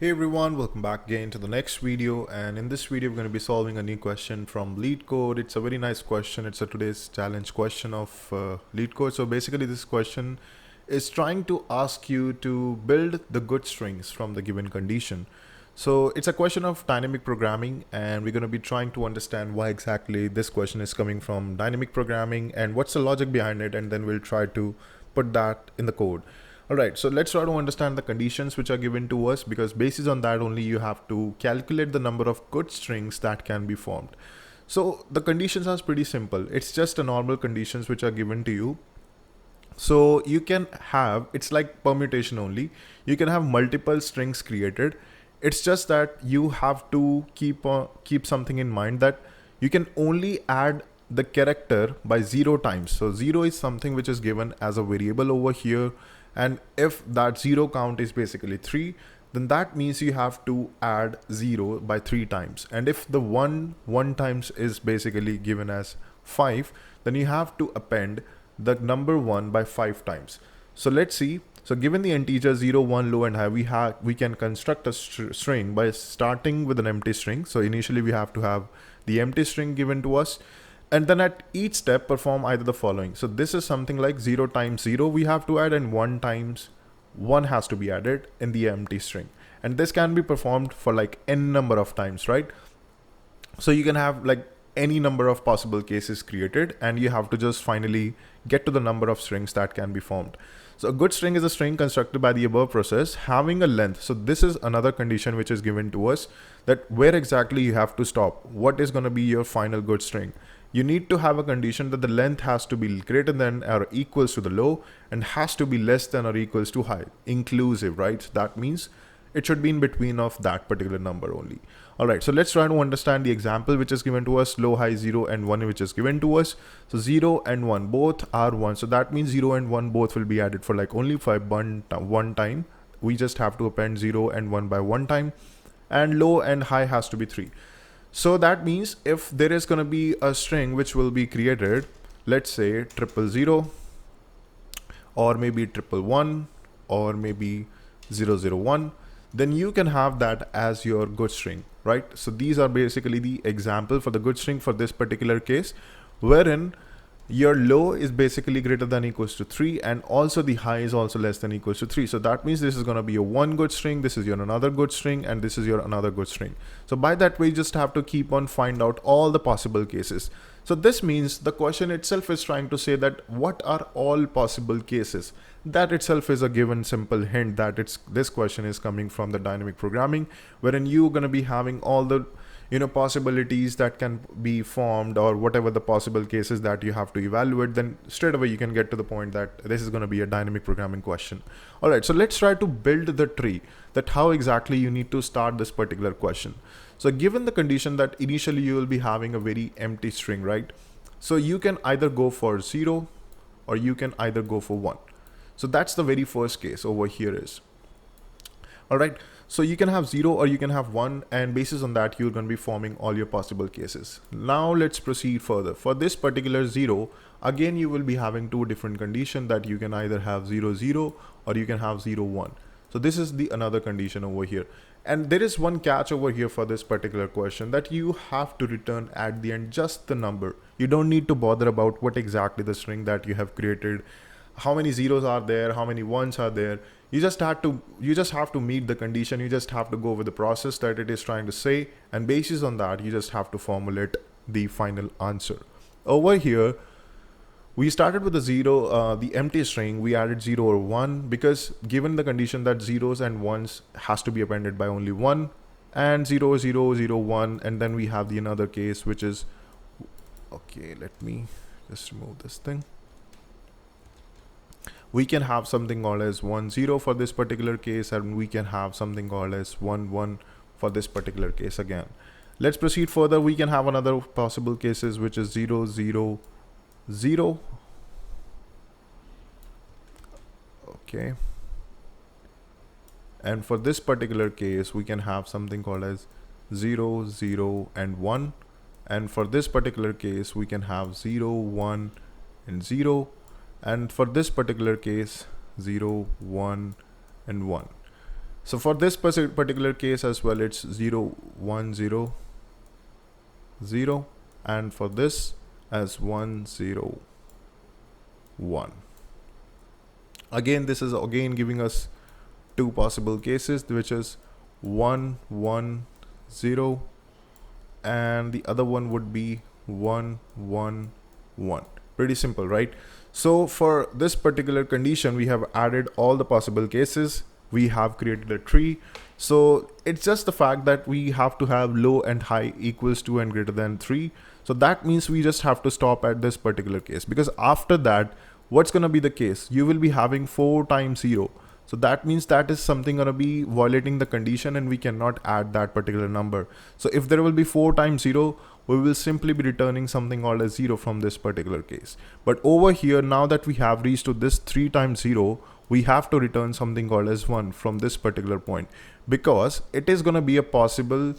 Hey everyone, welcome back again to the next video, and in this video we're going to be solving a new question from Leetcode. It's a very nice question. It's a today's challenge question of Leetcode. So basically this question is trying to ask you to build the good strings from the given condition. So it's a question of dynamic programming, and we're going to be trying to understand why exactly this question is coming from dynamic programming and what's the logic behind it, and then we'll try to put that in the code. All right, so let's try to understand the conditions which are given to us, because basis on that only you have to calculate the number of good strings that can be formed. So the conditions are pretty simple. It's just a normal conditions which are given to you. So you can have, it's like permutation only. You can have multiple strings created. It's just that you have to keep something in mind, that you can only add the character by 0 times. So 0 is something which is given as a variable over here. And if that 0 count is basically 3, then that means you have to add 0 by 3 times. And if the 1 times is basically given as 5, then you have to append the number 1 by 5 times. So let's see. So given the integer 0, 1, low and high, we can construct a string by starting with an empty string. So initially we have to have the empty string given to us. And then at each step perform either the following. So this is something like 0 times 0 we have to add, and 1 times 1 has to be added in the empty string. And this can be performed for like n number of times, right? So you can have like any number of possible cases created, and you have to just finally get to the number of strings that can be formed. So a good string is a string constructed by the above process having a length. So this is another condition which is given to us, that where exactly you have to stop. What is going to be your final good string? You need to have a condition that the length has to be greater than or equals to the low, and has to be less than or equals to high, inclusive, right? That means it should be in between of that particular number only. All right, so let's try to understand the example which is given to us, low, high, 0 and 1 which is given to us. So 0 and 1 both are 1. So that means 0 and 1 both will be added for like only one time. We just have to append 0 and 1 by 1 time, and low and high has to be 3. So that means if there is going to be a string which will be created, let's say 000, or maybe 111, or maybe 001, then you can have that as your good string, right? So these are basically the example for the good string for this particular case, wherein your low is basically greater than equals to 3, and also the high is also less than equals to 3. So that means this is going to be your one good string, this is your another good string, and this is your another good string. So by that way, you just have to keep on find out all the possible cases. So this means the question itself is trying to say that what are all possible cases. That itself is a given simple hint that this question is coming from the dynamic programming, wherein you're going to be having all the possibilities that can be formed, or whatever the possible cases that you have to evaluate. Then straight away you can get to the point that this is going to be a dynamic programming question. All right, so let's try to build the tree, that how exactly you need to start this particular question. So given the condition that initially you will be having a very empty string, right? So you can either go for 0 or you can either go for 1. So that's the very first case over here is. All right, so you can have 0 or you can have 1, and basis on that you're going to be forming all your possible cases. Now let's proceed further. For this particular 0, again you will be having two different conditions, that you can either have 0 or you can have 1. So this is the another condition over here. And there is one catch over here for this particular question, that you have to return at the end just the number. You don't need to bother about what exactly the string that you have created, how many zeros are there, how many ones are there. You just have to meet the condition. You just have to go with the process that it is trying to say, and basis on that you just have to formulate the final answer. Over here we started with the 0, the empty string. We added 0 or 1 because given the condition that zeros and ones has to be appended by only 1, and 0 0 0 1, and then we have the another case which is, okay, let me just remove this thing. We can have something called as 1 0 for this particular case, and we can have something called as 1 1 for this particular case again. Let's proceed further. We can have another possible cases which is 0 0 0. Okay, and for this particular case we can have something called as 0 0 and 1, and for this particular case we can have 0 1 and 0, and for this particular case 0 1 and 1. So for this particular case as well, it's 0 1 0 0, and for this as 1 0 1. Again, this is again giving us two possible cases, which is 1 1 0, and the other one would be 1 1 1. Pretty simple, right? So for this particular condition, we have added all the possible cases. We have created a tree. So it's just the fact that we have to have low and high equals to and greater than 3. So that means we just have to stop at this particular case, because after that, what's going to be the case? You will be having 4 times 0. So that means that is something going to be violating the condition, and we cannot add that particular number. So if there will be 4 times 0, we will simply be returning something called as 0 from this particular case. But over here, now that we have reached to this 3 times 0, we have to return something called as 1 from this particular point, because it is going to be a possible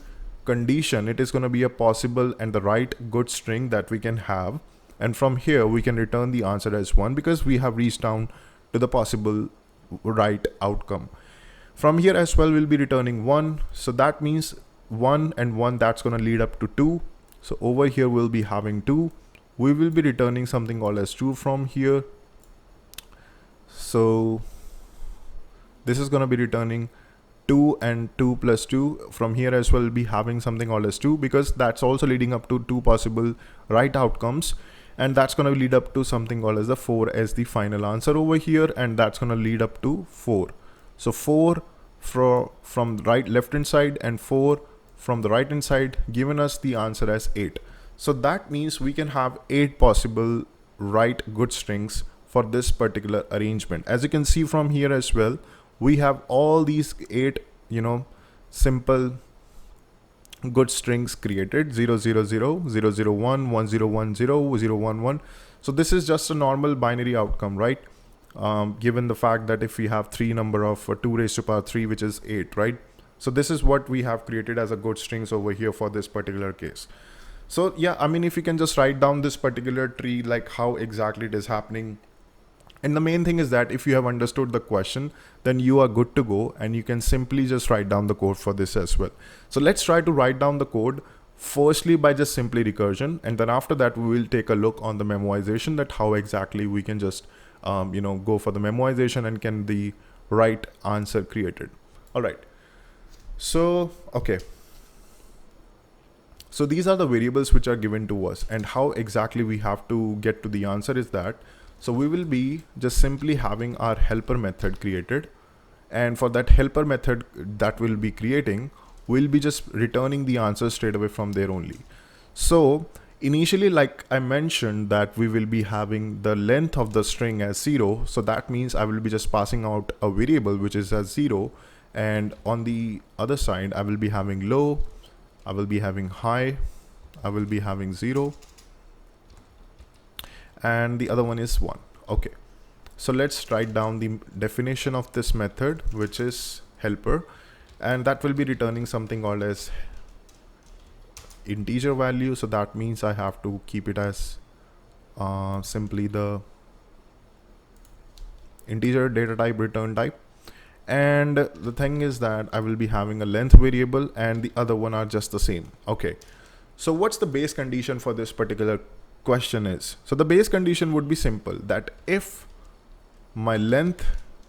condition. It is going to be a possible and the right good string that we can have. And from here, we can return the answer as 1, because we have reached down to the possible right outcome. From here as well, we'll be returning 1. So that means 1 and 1, that's going to lead up to 2. So over here, we'll be having 2. We will be returning something called as 2 from here. So this is going to be returning 2 and 2 plus 2. From here as well, we'll be having something called as 2, because that's also leading up to 2 possible right outcomes. And that's going to lead up to something called as the 4 as the final answer over here. And that's going to lead up to 4. So 4 from the left hand side and 4 from the right hand side, given us the answer as 8. So that means we can have 8 possible right good strings for this particular arrangement. As you can see from here as well, we have all these 8, simple good strings created: 0 0 0 0 0 1 1 0 1 0 0 1 1. So this is just a normal binary outcome, right? Given the fact that if we have 3 number of 2 raised to power 3, which is 8, right? So this is what we have created as a good strings over here for this particular case. So yeah, I mean, if you can just write down this particular tree, like how exactly it is happening. And the main thing is that if you have understood the question, then you are good to go, and you can simply just write down the code for this as well. So let's try to write down the code firstly by just simply recursion, and then after that we will take a look on the memoization, that how exactly we can just go for the memoization and can the right answer created. All right. So okay. So these are the variables which are given to us, and how exactly we have to get to the answer is that, so we will be just simply having our helper method created, and for that helper method that we'll be creating, we'll be just returning the answer straight away from there only. So initially, like I mentioned, that we will be having the length of the string as 0. So that means I will be just passing out a variable which is as 0, and on the other side I will be having low, I will be having high, I will be having 0, and the other one is 1. Okay, so let's write down the definition of this method, which is helper, and that will be returning something called as integer value. So that means I have to keep it as simply the integer data type return type. And the thing is that I will be having a length variable, and the other one are just the same. Okay, so what's the base condition for this particular question is? So the base condition would be simple, that if my length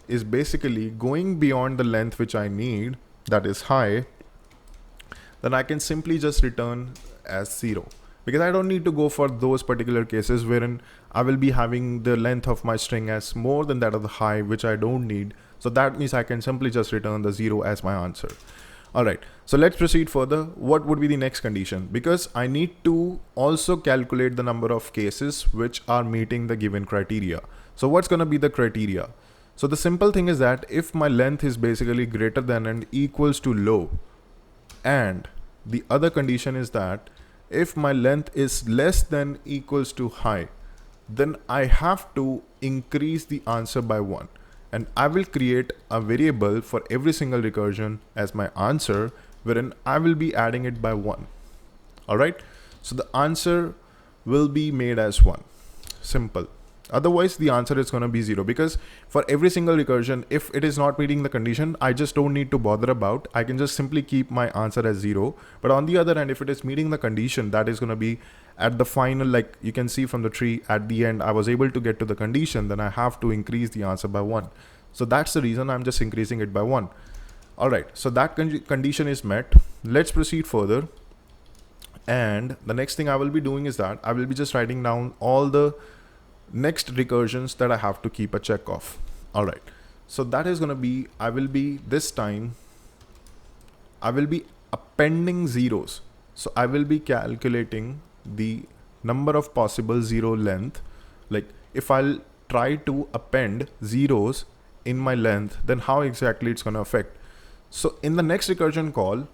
is basically going beyond the length which I need, that is high, then I can simply just return as 0, because I don't need to go for those particular cases wherein I will be having the length of my string as more than that of the high, which I don't need. So that means I can simply just return the 0 as my answer. All right, so let's proceed further. What would be the next condition? Because I need to also calculate the number of cases which are meeting the given criteria. So what's going to be the criteria? So the simple thing is that if my length is basically greater than and equals to low, and the other condition is that if my length is less than equals to high, then I have to increase the answer by 1. And I will create a variable for every single recursion as my answer, wherein I will be adding it by 1. All right. So the answer will be made as 1. Simple. Otherwise the answer is going to be 0, because for every single recursion, if it is not meeting the condition, I just don't need to bother about. I can just simply keep my answer as 0. But on the other hand, if it is meeting the condition, that is going to be at the final, like you can see from the tree at the end, I was able to get to the condition, then I have to increase the answer by 1. So that's the reason I'm just increasing it by 1. All right, so that condition is met. Let's proceed further. And the next thing I will be doing is that I will be just writing down all the next recursions that I have to keep a check of. All right, so that is going to be, I will be appending zeros. So I will be calculating the number of possible zero length. Like if I'll try to append zeros in my length, then how exactly it's going to affect. So in the next recursion call,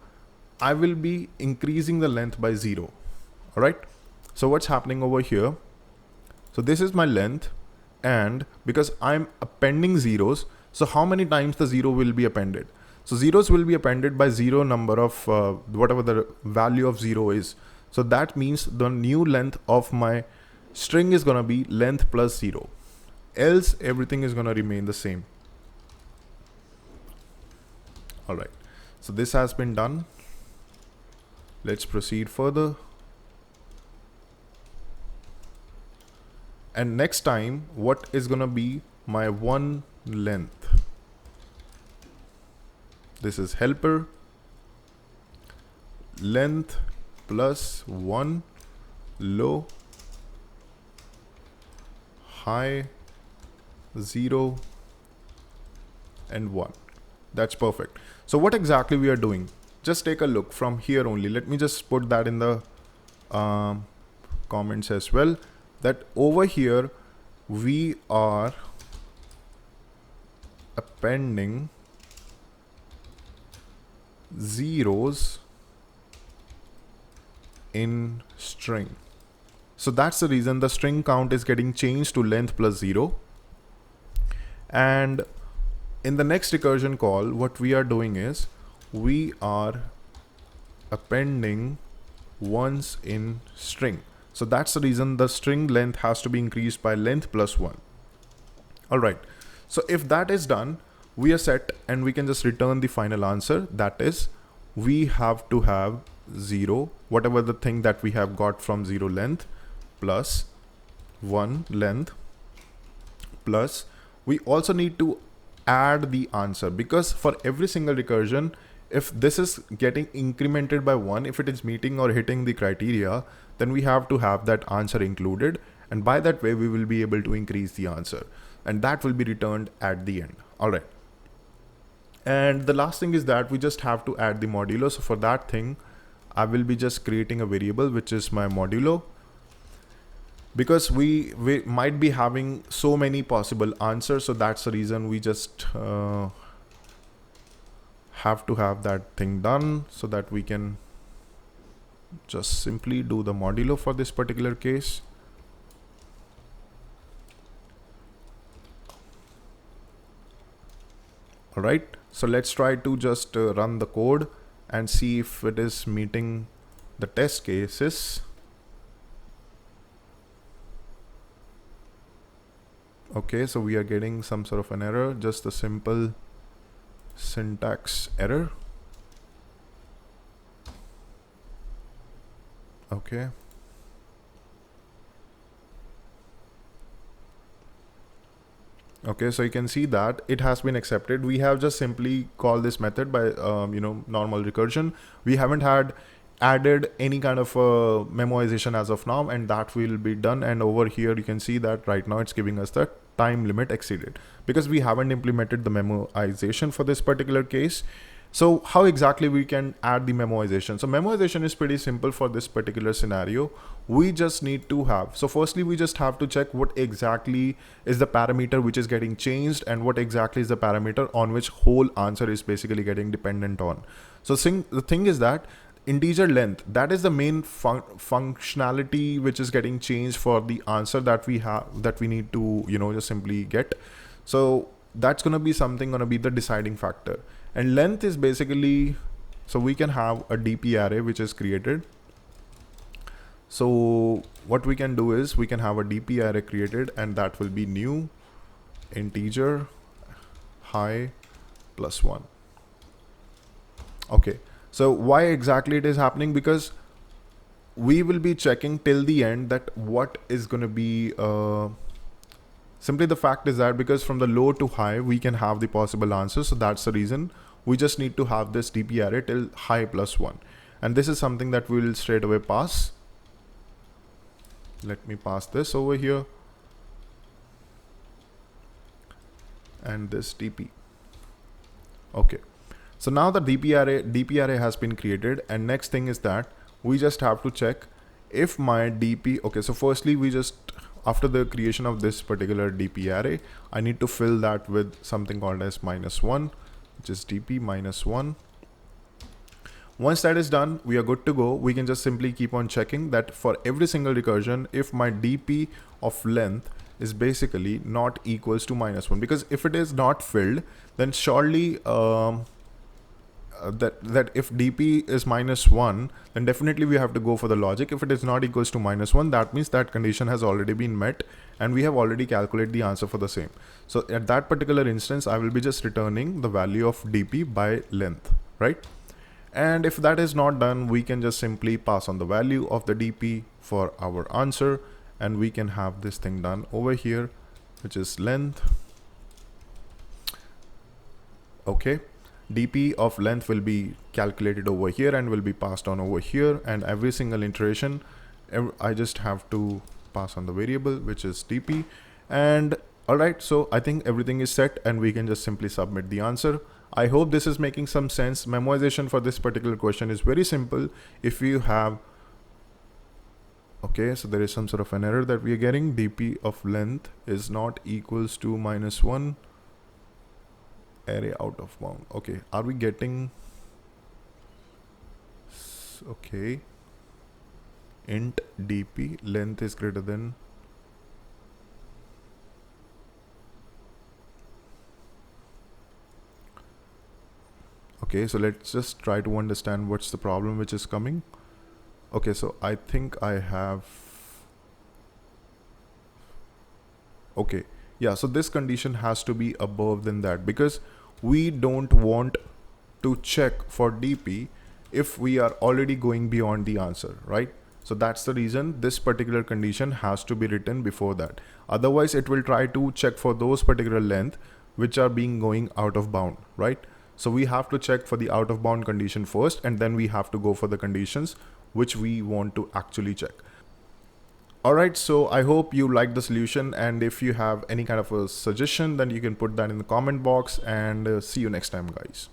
I will be increasing the length by 0. All right, so what's happening over here? So this is my length, and because I'm appending zeros, so how many times the 0 will be appended? So zeros will be appended by 0 number of whatever the value of 0 is. So that means the new length of my string is going to be length plus 0. Else everything is going to remain the same. All right, so this has been done. Let's proceed further. And next time, what is going to be my one length? This is helper length plus 1, low, high, 0, and 1. That's perfect. So what exactly we are doing? Just take a look from here only. Let me just put that in the comments as well. That over here we are appending zeros in string. So that's the reason the string count is getting changed to length plus 0. And in the next recursion call, what we are doing is we are appending ones in string. So that's the reason the string length has to be increased by length plus 1. All right, so if that is done, we are set and we can just return the final answer. That is, we have to have 0, whatever the thing that we have got from 0 length, plus 1 length, plus we also need to add the answer, because for every single recursion, if this is getting incremented by 1, if it is meeting or hitting the criteria, then we have to have that answer included, and by that way we will be able to increase the answer, and that will be returned at the end. All right, and the last thing is that we just have to add the modulo. So for that thing, I will be just creating a variable which is my modulo, because we might be having so many possible answers. So that's the reason we just have to have that thing done, so that we can just simply do the modulo for this particular case. All right, so let's try to just run the code and see if it is meeting the test cases. Okay, so we are getting some sort of an error, just a simple syntax error. Okay. Okay, so you can see that it has been accepted. We have just simply called this method by normal recursion. We haven't had added any kind of memoization as of now, and that will be done. And over here you can see that right now it's giving us the time limit exceeded, because we haven't implemented the memoization for this particular case. So how exactly we can add the memoization? So memoization is pretty simple for this particular scenario. We just need to have, so firstly we just have to check what exactly is the parameter which is getting changed, and what exactly is the parameter on which whole answer is basically getting dependent on. So the thing is that integer length, that is the main functionality which is getting changed for the answer that we have, that we need to just simply get. So that's going to be something going to be the deciding factor. And length is basically, so we can have a DP array which is created. So what we can do is we can have a DP array created, and that will be new integer high plus 1. Okay, so why exactly it is happening? Because we will be checking till the end that what is going to be simply the fact is that because from the low to high we can have the possible answers. So that's the reason we just need to have this DP array till high plus 1, and this is something that we will straight away pass. Let me pass this over here and this DP. Okay, so now the DP array has been created, and next thing is that we just have to check if my DP. Okay, so firstly we just, after the creation of this particular DP array, I need to fill that with something called as -1, which is DP -1. Once that is done, we are good to go. We can just simply keep on checking that for every single recursion, if my DP of length is basically not equals to -1, because if it is not filled, then surely that if DP is -1, then definitely we have to go for the logic. If it is not equals to -1, that means that condition has already been met and we have already calculated the answer for the same. So at that particular instance, I will be just returning the value of DP by length, right? And if that is not done, we can just simply pass on the value of the DP for our answer, and we can have this thing done over here, which is length. Okay, DP of length will be calculated over here and will be passed on over here, and every single iteration I just have to pass on the variable, which is DP. And all right, so I think everything is set and we can just simply submit the answer. I hope this is making some sense. Memoization for this particular question is very simple. If you have, okay, so there is some sort of an error that we are getting. DP of length is not equals to -1, array out of bound. Okay, are we getting, okay, int DP length is greater than, okay, so let's just try to understand what's the problem which is coming. Okay, so I think I have, okay, yeah, so this condition has to be above than that, because we don't want to check for DP if we are already going beyond the answer, right? So that's the reason this particular condition has to be written before that. Otherwise it will try to check for those particular length which are being going out of bound, right? So we have to check for the out of bound condition first, and then we have to go for the conditions which we want to actually check. Alright, so I hope you like the solution, and if you have any kind of a suggestion, then you can put that in the comment box, and see you next time, guys.